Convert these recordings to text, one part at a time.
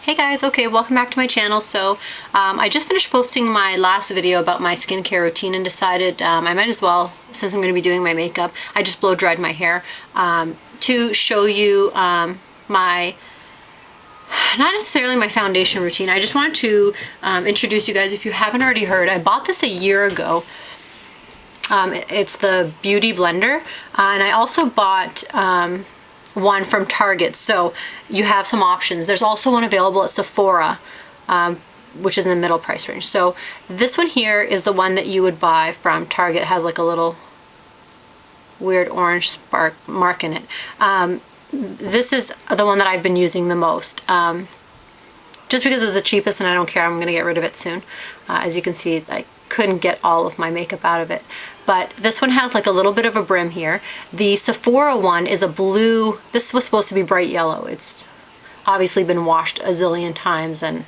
Hey guys, okay, welcome back to my channel. So I just finished posting my last video about my skincare routine and decided I might as well, since I'm going to be doing my makeup, I just blow dried my hair to show you my, not necessarily my foundation routine. I just wanted to introduce you guys, if you haven't already heard, I bought this a year ago. It's the Beauty Blender, and I also bought one from Target, so you have some options. There's also one available at Sephora, which is in the middle price range. So this one here is the one that you would buy from Target. It has like a little weird orange spark mark in it. This is the one that I've been using the most, just because it was the cheapest and I don't care. I'm gonna get rid of it soon. As you can see, I couldn't get all of my makeup out of it. But this one has like a little bit of a brim here. The Sephora one is a blue. This was supposed to be bright yellow. It's obviously been washed a zillion times, and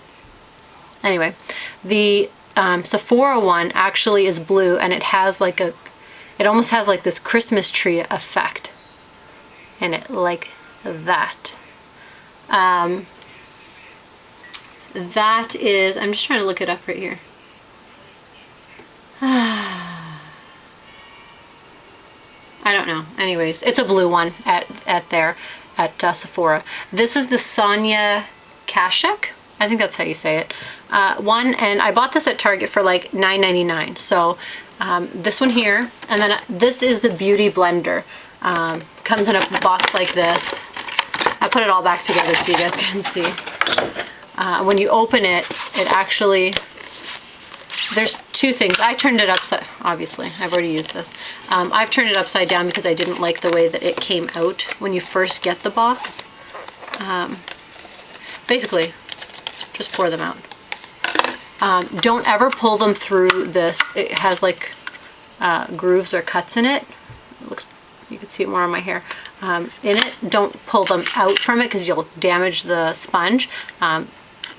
anyway, the Sephora one actually is blue, and it has like a, it almost has like this Christmas tree effect in it, like that. That is, I'm just trying to look it up right here. I don't know. Anyways, it's a blue one at Sephora. This is the Sonia Kashuk, I think that's how you say it, one, and I bought this at Target for like $9.99. So this one here, and then this is the Beauty Blender. Comes in a box like this. I put it all back together so you guys can see. When you open it, it actually, there's two things. I turned it upside, obviously, I've already used this. I've turned it upside down because I didn't like the way that it came out when you first get the box. Basically, just pour them out. Don't ever pull them through this. It has like grooves or cuts in it. It looks, you can see it more on my hair. In it, don't pull them out from it because you'll damage the sponge.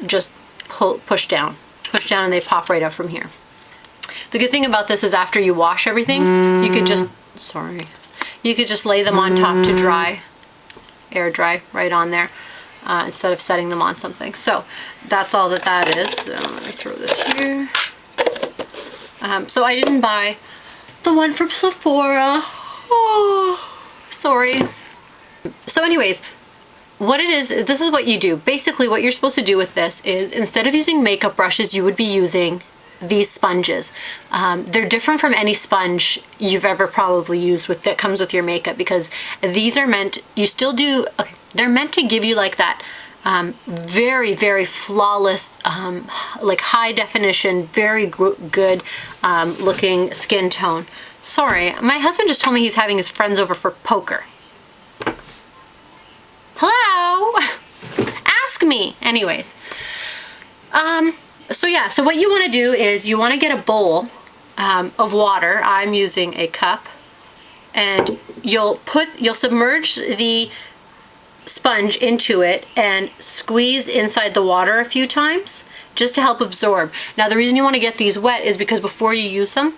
Just push down and they pop right out from here. The good thing about this is after you wash everything, you could just, you could just lay them on top to dry, air dry right on there, instead of setting them on something. So that's all that is. So let me throw this here. So I didn't buy the one from Sephora. Oh, sorry. So anyways, what it is, this is what you do. Basically what you're supposed to do with this is, instead of using makeup brushes, you would be using these sponges. They're different from any sponge you've ever probably used with that comes with your makeup, because these are meant, you still do, okay, they're meant to give you like that very, very flawless, like high definition, very good looking skin tone. Sorry, my husband just told me he's having his friends over for poker. Hello? Ask me. Anyways. So yeah, so what you want to do is you want to get a bowl of water. I'm using a cup, and you'll submerge the sponge into it and squeeze inside the water a few times just to help absorb. Now the reason you want to get these wet is because before you use them,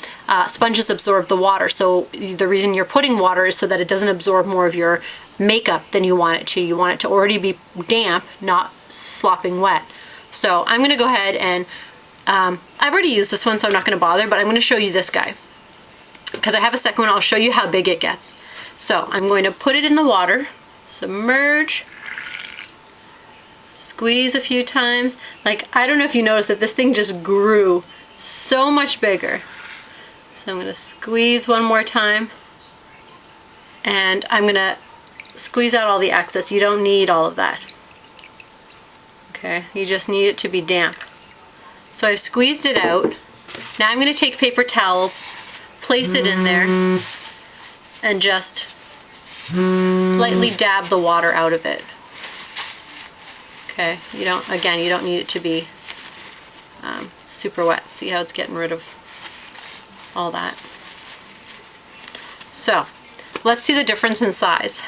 sponges absorb the water. So the reason you're putting water is so that it doesn't absorb more of your makeup than you want it to. You want it to already be damp, not slopping wet. So I'm gonna go ahead and I've already used this one, so I'm not gonna bother, but I'm gonna show you this guy because I have a second one. I'll show you how big it gets. So I'm going to put it in the water, submerge, squeeze a few times. Like, I don't know if you noticed that this thing just grew so much bigger. So I'm gonna squeeze one more time, and I'm gonna squeeze out all the excess. You don't need all of that. Okay, you just need it to be damp. So I've squeezed it out. Now I'm going to take a paper towel, place it in there, and just lightly dab the water out of it. Okay, you don't need it to be super wet. See how it's getting rid of all that? So let's see the difference in size.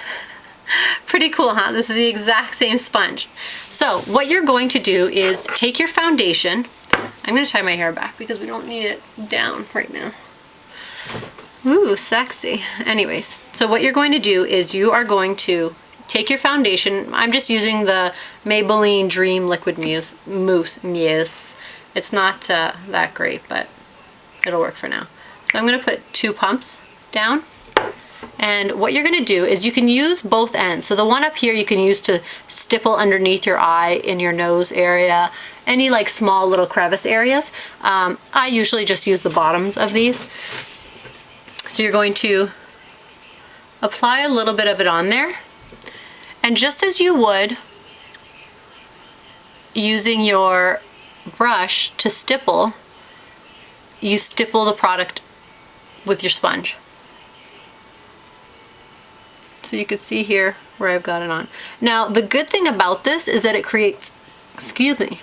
Pretty cool, huh? This is the exact same sponge. So what you're going to do is take your foundation. I'm going to tie my hair back because we don't need it down right now. Ooh, sexy. Anyways, so what you're going to do is you are going to take your foundation. I'm just using the Maybelline Dream Liquid Mousse. It's not that great, but it'll work for now. So I'm gonna put 2 pumps down. And what you're gonna do is you can use both ends. So the one up here you can use to stipple underneath your eye, in your nose area, any like small little crevice areas. I usually just use the bottoms of these. So you're going to apply a little bit of it on there. And just as you would using your brush to stipple, you stipple the product with your sponge. So you can see here where I've got it on. Now the good thing about this is that it creates, excuse me,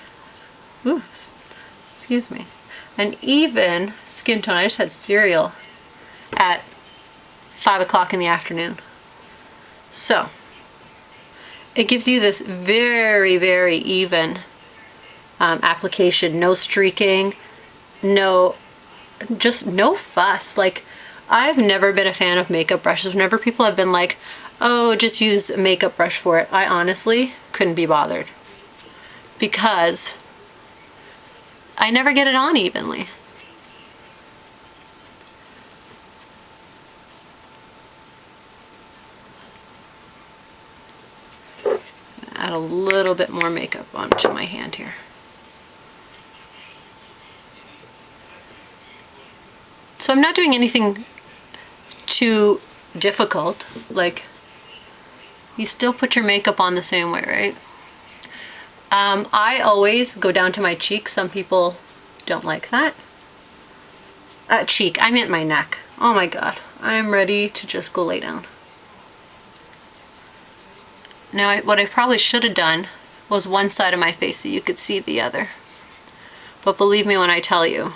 an even skin tone. I just had cereal at 5 o'clock in the afternoon. So it gives you this very, very even application. No streaking, just no fuss. Like, I've never been a fan of makeup brushes. Whenever people have been like, oh, just use a makeup brush for it, I honestly couldn't be bothered, because I never get it on evenly. Add a little bit more makeup onto my hand here. So I'm not doing anything too difficult. Like, you still put your makeup on the same way, right? I always go down to my cheek. Some people don't like that. Cheek, I meant my neck. Oh my god, I'm ready to just go lay down. Now, what I probably should have done was one side of my face so you could see the other. But believe me when I tell you,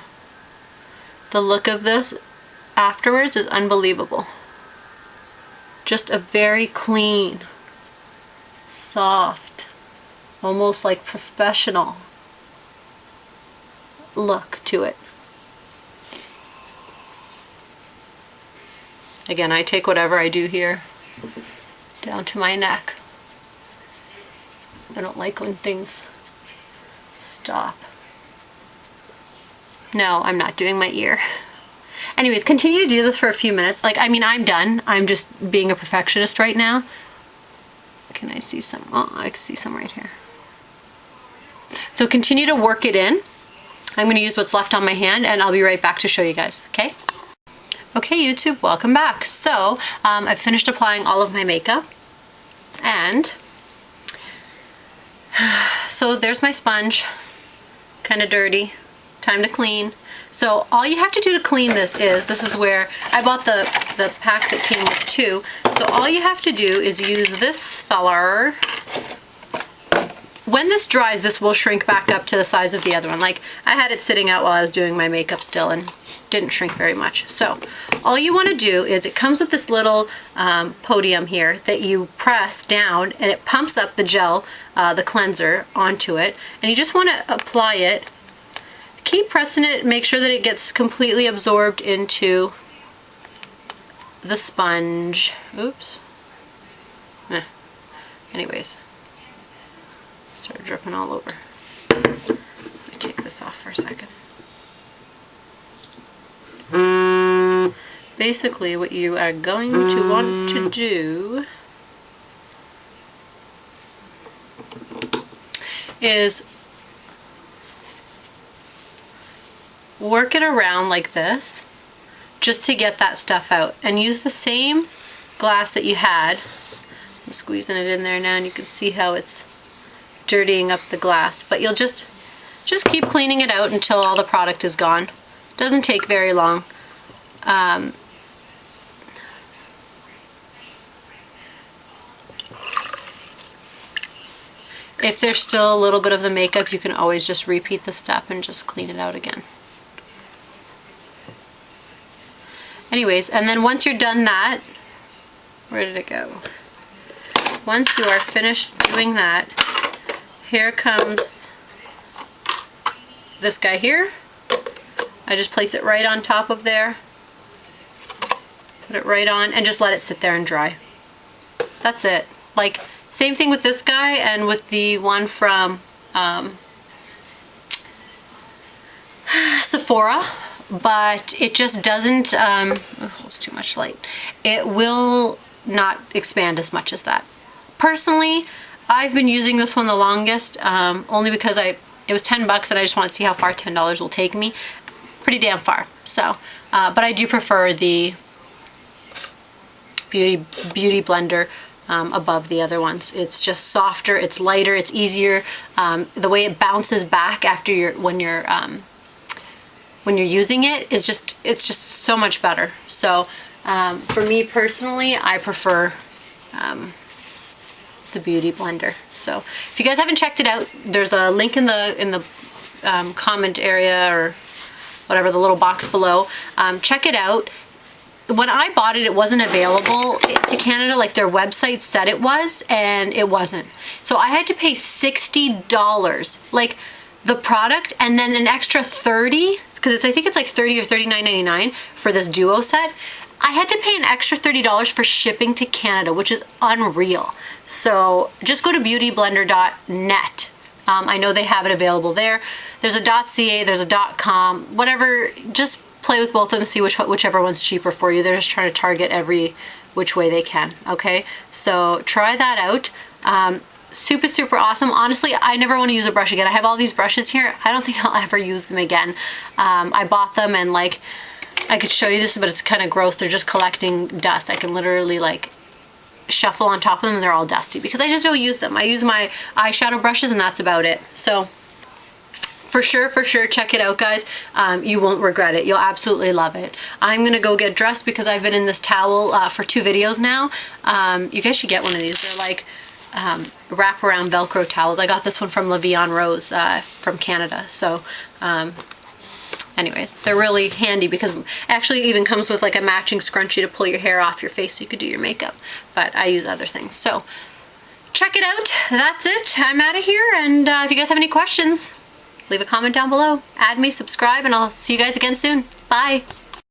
the look of this afterwards is unbelievable. Just a very clean, soft, almost like professional look to it. Again, I take whatever I do here down to my neck. I don't like when things stop. No, I'm not doing my ear. Anyways, continue to do this for a few minutes. Like, I mean, I'm done. I'm just being a perfectionist right now. Can I see some? Oh, I can see some right here. So continue to work it in. I'm going to use what's left on my hand, and I'll be right back to show you guys, okay? Okay, YouTube, welcome back. So, I've finished applying all of my makeup, and so there's my sponge, kind of dirty, time to clean. So all you have to do to clean this is where I bought the pack that came with 2. So all you have to do is use this feller. When this dries, this will shrink back up to the size of the other one. Like, I had it sitting out while I was doing my makeup still and didn't shrink very much. So all you want to do is, it comes with this little podium here that you press down, and it pumps up the gel, the cleanser, onto it. And you just want to apply it. Keep pressing it, make sure that it gets completely absorbed into the sponge. Oops. Anyways, started dripping all over. Let me take this off for a second. Basically, what you are going to want to do is work it around like this, just to get that stuff out, and use the same glass that you had. I'm squeezing it in there now, and you can see how it's dirtying up the glass, but you'll just keep cleaning it out until all the product is gone. Doesn't take very long. If there's still a little bit of the makeup, you can always just repeat the step and just clean it out again. Anyways, and then once you're done that, where did it go? Once you are finished doing that, here comes this guy here. I just place it right on top of there, put it right on, and just let it sit there and dry. That's it. Like, same thing with this guy and with the one from Sephora, but it just doesn't, oh, it's too much light. It will not expand as much as that. Personally, I've been using this one the longest, only because it was 10 bucks and I just want to see how far $10 will take me. Pretty damn far. So, but I do prefer the Beauty Blender above the other ones. It's just softer, it's lighter, it's easier. The way it bounces back after when you're using it is just, it's just so much better. So for me personally, I prefer the Beauty Blender. So if you guys haven't checked it out, there's a link in the comment area or whatever, the little box below. Check it out. When I bought it, it wasn't available to Canada like their website said it was, and it wasn't. So I had to pay $60, like the product, and then an extra $30, because I think it's like $30 or $39.99 for this duo set. I had to pay an extra $30 for shipping to Canada, which is unreal. So just go to beautyblender.net. I know they have it available there. There's a .ca, there's a .com, whatever. Just play with both of them, see whichever one's cheaper for you. They're just trying to target every which way they can, okay? So try that out. Super, super awesome. Honestly, I never want to use a brush again. I have all these brushes here. I don't think I'll ever use them again. I bought them and like, I could show you this, but it's kind of gross. They're just collecting dust. I can literally like shuffle on top of them and they're all dusty because I just don't use them. I use my eyeshadow brushes and that's about it. So for sure, check it out, guys. You won't regret it. You'll absolutely love it. I'm gonna go get dressed because I've been in this towel for 2 videos now. You guys should get one of these. They're like wraparound Velcro towels. I got this one from La Vie en Rose from Canada. So anyways, they're really handy because it actually even comes with like a matching scrunchie to pull your hair off your face so you could do your makeup. But I use other things. So check it out. That's it. I'm out of here. And if you guys have any questions, leave a comment down below. Add me, subscribe, and I'll see you guys again soon. Bye.